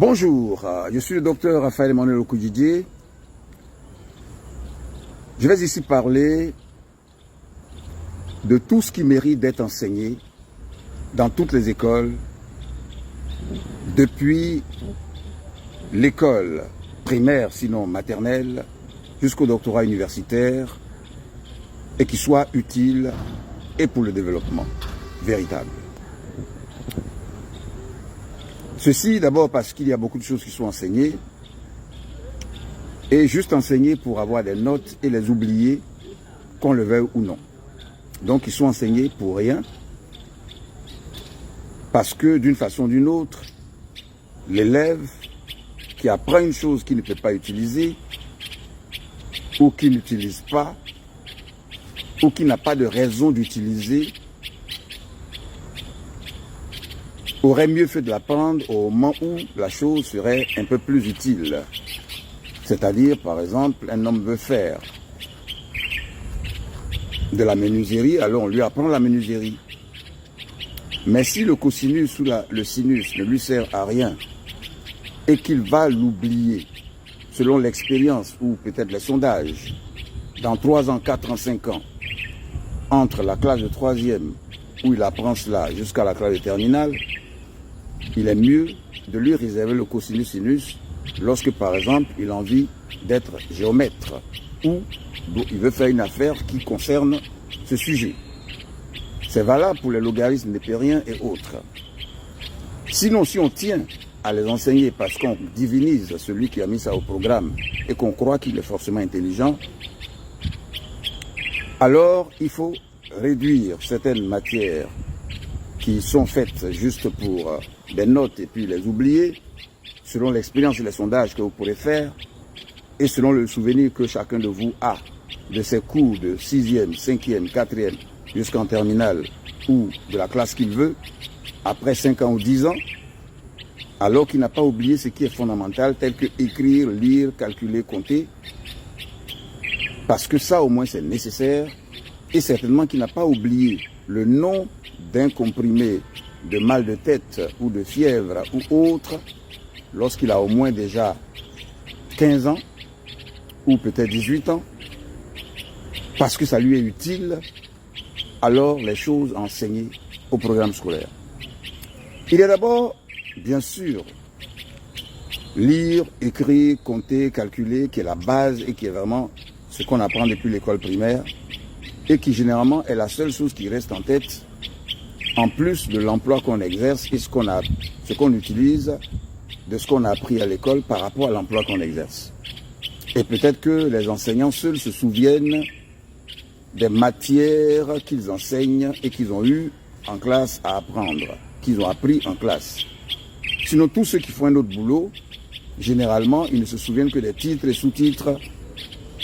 Bonjour, je suis le docteur Raphaël Emmanuel Okudjidié. Je vais ici parler de tout ce qui mérite d'être enseigné dans toutes les écoles, depuis l'école primaire, sinon maternelle, jusqu'au doctorat universitaire, et qui soit utile et pour le développement véritable. Ceci d'abord parce qu'il y a beaucoup de choses qui sont enseignées, et juste enseignées pour avoir des notes et les oublier, qu'on le veuille ou non. Donc ils sont enseignés pour rien, parce que d'une façon ou d'une autre, l'élève qui apprend une chose qu'il ne peut pas utiliser, ou qui n'utilise pas, ou qui n'a pas de raison d'utiliser, aurait mieux fait de l'apprendre au moment où la chose serait un peu plus utile. C'est-à-dire, par exemple, un homme veut faire de la menuiserie, alors on lui apprend la menuiserie. Mais si le cosinus ou le sinus ne lui sert à rien et qu'il va l'oublier, selon l'expérience ou peut-être les sondages, dans 3 ans, 4 ans, 5 ans, entre la classe de 3e, où il apprend cela, jusqu'à la classe de terminale, il est mieux de lui réserver le cosinus sinus lorsque, par exemple, il a envie d'être géomètre ou il veut faire une affaire qui concerne ce sujet. C'est valable pour les logarithmes népériens et autres. Sinon, si on tient à les enseigner parce qu'on divinise celui qui a mis ça au programme et qu'on croit qu'il est forcément intelligent, alors il faut réduire certaines matières qui sont faites juste pour des notes et puis les oublier, selon l'expérience et les sondages que vous pourrez faire, et selon le souvenir que chacun de vous a de ses cours de 6e, 5e, 4e, jusqu'en terminale, ou de la classe qu'il veut, après 5 ans ou 10 ans, alors qu'il n'a pas oublié ce qui est fondamental, tel que écrire, lire, calculer, compter, parce que ça au moins c'est nécessaire, et certainement qu'il n'a pas oublié le nom d'un comprimé de mal de tête ou de fièvre ou autre, lorsqu'il a au moins déjà 15 ans, ou peut-être 18 ans, parce que ça lui est utile, alors les choses enseignées au programme scolaire. Il y a d'abord, bien sûr, lire, écrire, compter, calculer, qui est la base et qui est vraiment ce qu'on apprend depuis l'école primaire, et qui généralement est la seule chose qui reste en tête, en plus de l'emploi qu'on exerce et ce qu'on utilise de ce qu'on a appris à l'école par rapport à l'emploi qu'on exerce. Et peut-être que les enseignants seuls se souviennent des matières qu'ils enseignent et qu'ils ont eu en classe à apprendre, qu'ils ont appris en classe. Sinon, tous ceux qui font un autre boulot, généralement, ils ne se souviennent que des titres et sous-titres.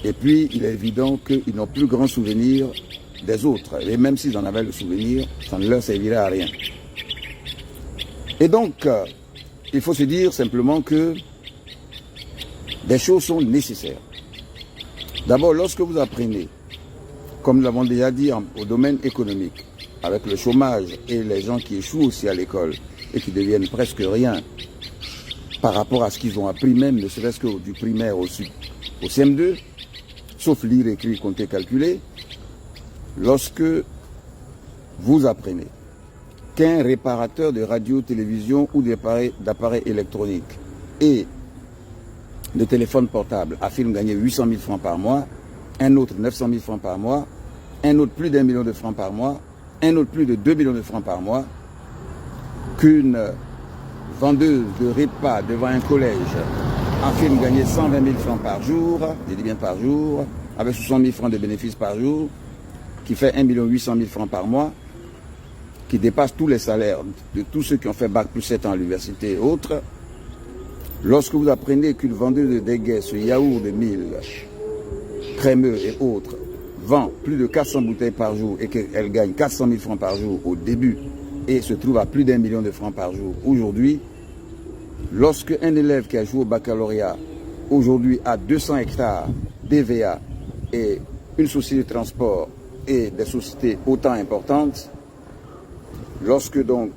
Et puis, il est évident qu'ils n'ont plus grand souvenir des autres. Et même s'ils en avaient le souvenir, ça ne leur servirait à rien. Et donc, il faut se dire simplement que des choses sont nécessaires. D'abord, lorsque vous apprenez, comme nous l'avons déjà dit au domaine économique, avec le chômage et les gens qui échouent aussi à l'école et qui deviennent presque rien par rapport à ce qu'ils ont appris même, ne serait-ce que du primaire au CM2, sauf lire, écrire, compter, calculer, lorsque vous apprenez qu'un réparateur de radio, télévision ou d'appareils électroniques et de téléphone portable affirme gagner 800 000 francs par mois, un autre 900 000 francs par mois, un autre plus d'1 million de francs par mois, un autre plus de 2 millions de francs par mois, qu'une vendeuse de repas devant un collège affirme gagner 120 000 francs par jour, je dis bien par jour, avec 60 000 francs de bénéfices par jour, qui fait 1 800 000 francs par mois, qui dépasse tous les salaires de tous ceux qui ont fait Bac plus 7 ans à l'université et autres. Lorsque vous apprenez qu'une vendeuse de déguets, ce yaourt de 1000, crémeux et autres, vend plus de 400 bouteilles par jour et qu'elle gagne 400 000 francs par jour au début et se trouve à plus d'1 million de francs par jour aujourd'hui, lorsque un élève qui a joué au baccalauréat aujourd'hui a 200 hectares d'EVA et une société de transport et des sociétés autant importantes, lorsque donc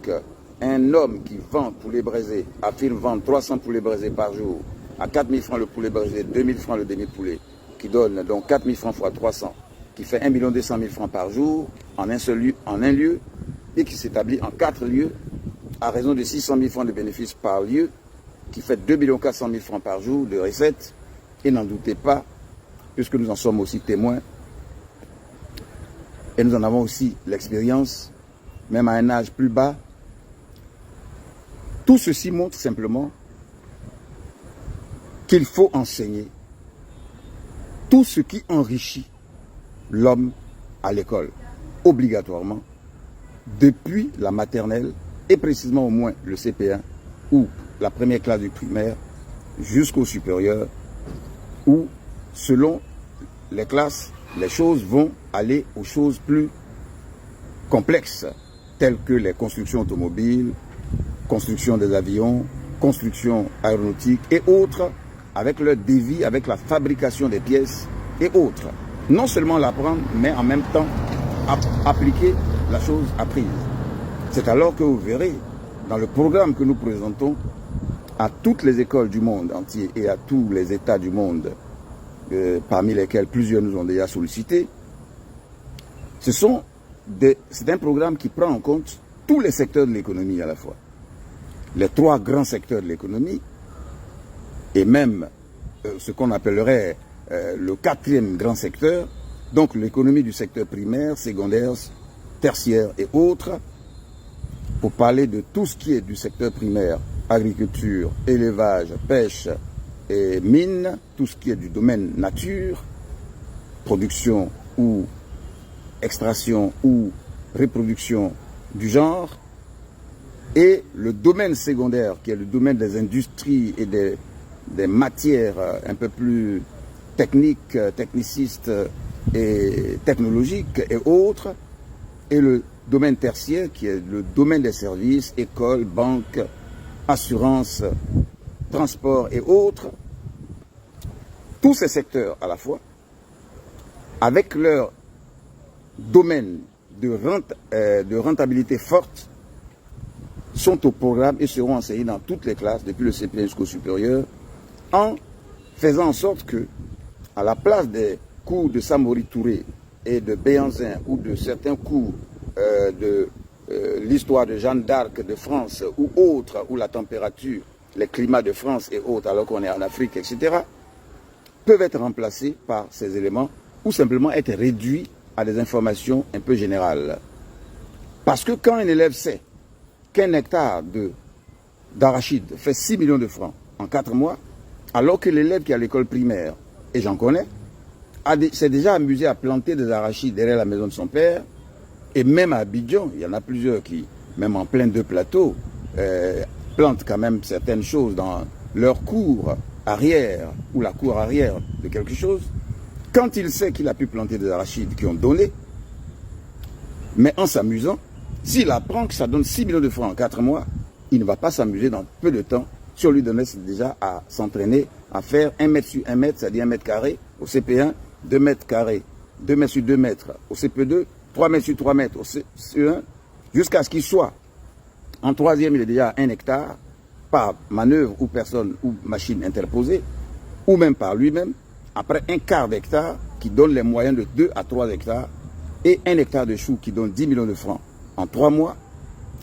un homme qui vend poulet braisé, affirme vendre 300 poulets braisés par jour, à 4 000 francs le poulet braisé, 2 000 francs le demi-poulet, qui donne donc 4 000 francs fois 300, qui fait 1 200 000 francs par jour, en un lieu, et qui s'établit en 4 lieux, à raison de 600 000 francs de bénéfices par lieu, qui fait 2 400 000 francs par jour de recettes. Et n'en doutez pas, puisque nous en sommes aussi témoins, et nous en avons aussi l'expérience, même à un âge plus bas. Tout ceci montre simplement qu'il faut enseigner tout ce qui enrichit l'homme à l'école, obligatoirement, depuis la maternelle, et précisément au moins le CP1, ou la première classe du primaire, jusqu'au supérieur, où, selon les classes, les choses vont aller aux choses plus complexes, telles que les constructions automobiles, construction des avions, construction aéronautique et autres, avec leur dévi, avec la fabrication des pièces et autres. Non seulement l'apprendre, mais en même temps appliquer la chose apprise. C'est alors que vous verrez, dans le programme que nous présentons à toutes les écoles du monde entier et à tous les États du monde, parmi lesquels plusieurs nous ont déjà sollicités, c'est un programme qui prend en compte tous les secteurs de l'économie à la fois. Les 3 grands secteurs de l'économie, et même ce qu'on appellerait le 4e grand secteur, donc l'économie du secteur primaire, secondaire, tertiaire et autres, pour parler de tout ce qui est du secteur primaire, agriculture, élevage, pêche et mine, tout ce qui est du domaine nature, production ou extraction ou reproduction du genre, et le domaine secondaire, qui est le domaine des industries et des matières un peu plus techniques, technicistes et technologiques et autres, et le domaine tertiaire, qui est le domaine des services, écoles, banques, assurances, transport et autres. Tous ces secteurs à la fois, avec leur domaine de rentabilité forte, sont au programme et seront enseignés dans toutes les classes, depuis le CP1 jusqu'au supérieur, en faisant en sorte que, à la place des cours de Samori Touré et de Béhanzin, ou de certains cours de l'histoire de Jeanne d'Arc de France, ou autres, où la température, les climats de France et autres, alors qu'on est en Afrique, etc., peuvent être remplacés par ces éléments, ou simplement être réduits à des informations un peu générales. Parce que quand un élève sait qu'un hectare d'arachide fait 6 millions de francs en 4 mois, alors que l'élève qui est à l'école primaire, et j'en connais, s'est déjà amusé à planter des arachides derrière la maison de son père, et même à Abidjan, il y en a plusieurs qui, même en plein de plateaux, plantent quand même certaines choses dans leur cour arrière, ou la cour arrière de quelque chose. Quand il sait qu'il a pu planter des arachides qui ont donné, mais en s'amusant, s'il apprend que ça donne 6 millions de francs en 4 mois, il ne va pas s'amuser dans peu de temps si on lui donnait déjà à s'entraîner à faire 1 mètre sur 1 mètre, c'est-à-dire 1 mètre carré au CP1, 2 mètres carrés, 2 mètres sur 2 mètres au CP2, 3 mètres sur 3 mètres au CE1, jusqu'à ce qu'il soit en 3e, il est déjà à 1 hectare, par manœuvre ou personne ou machine interposée, ou même par lui-même, après 1/4 d'hectare qui donne les moyens de 2 à 3 hectares, et 1 hectare de choux qui donne 10 millions de francs en 3 mois.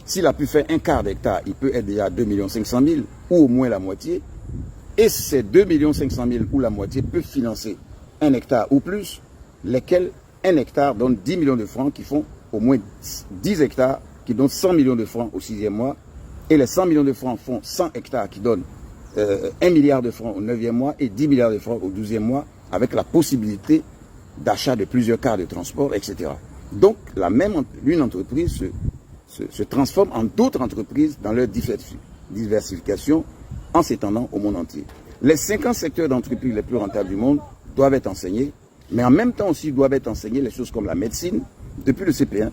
S'il a pu faire 1/4 d'hectare, il peut être déjà à 2 500 000 ou au moins la moitié. Et ces 2 500 000 ou la moitié peuvent financer 1 hectare ou plus, lesquels 1 hectare donne 10 millions de francs qui font au moins 10 hectares qui donnent 100 millions de francs au 6e mois. Et les 100 millions de francs font 100 hectares qui donnent 1 milliard de francs au 9e mois et 10 milliards de francs au 12e mois, avec la possibilité d'achat de plusieurs quarts de transport, etc. Donc, l'une entreprise se transforme en d'autres entreprises dans leur diversification en s'étendant au monde entier. Les 50 secteurs d'entreprise les plus rentables du monde doivent être enseignés, mais en même temps aussi doivent être enseignés les choses comme la médecine depuis le CP1,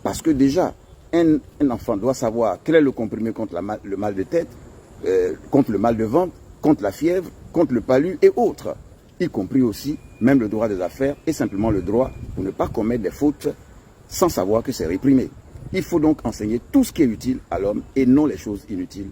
parce que déjà, un enfant doit savoir quel est le comprimé contre le mal de tête, contre le mal de ventre, contre la fièvre, contre le palu et autres, y compris aussi même le droit des affaires et simplement le droit pour ne pas commettre des fautes sans savoir que c'est réprimé. Il faut donc enseigner tout ce qui est utile à l'homme et non les choses inutiles